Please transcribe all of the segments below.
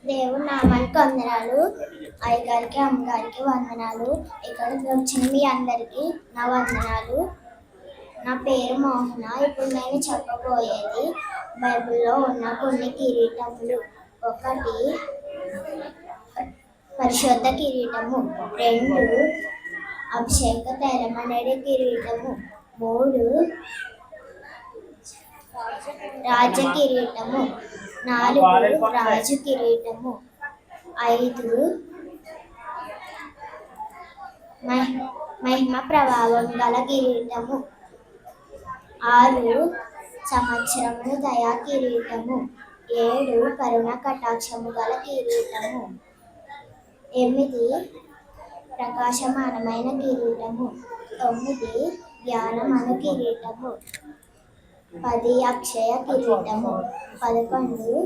దేవుని నామానికి వందనాలు. అయ్యగారికి అమ్మగారికి వందనాలు. ఇక్కడికి వచ్చిన మీ అందరికీ నా వందనాలు. నా పేరు మోహన. ఇప్పుడు నేను చెప్పబోయేది బైబిల్లో ఉన్న కొన్ని కిరీటములు. 1 పరిశుద్ధ కిరీటము, 2 అభిషేక తైలమనేది కిరీటము, 3 రాజ కిరీటము, 4 రాజు కిరీటము, 5 మహిమ ప్రభావం గల కిరీటము, 6 సంవత్సరమును దయా కిరీటము, 7 కరుణ కటాక్షము గల కిరీటము, 8 ప్రకాశమానమైన కిరీటము, 9 జ్ఞానమను కిరీటము, 10 అక్షయ కిరీటము, 11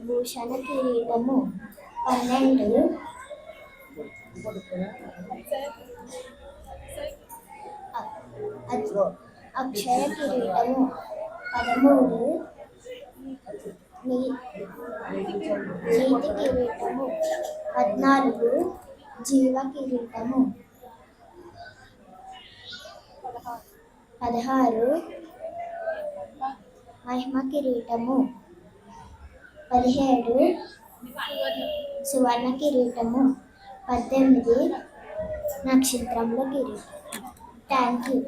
భూషణ కిరీటము, 12 అక్షయ కిరీటము, 13 నీతి కిరీటము, 14 జీవ కిరీటము, 16 మహిమ కిరీటము, 17 సువర్ణ కిరీటము, 18 నక్షత్రముల కిరీటం. Thank you.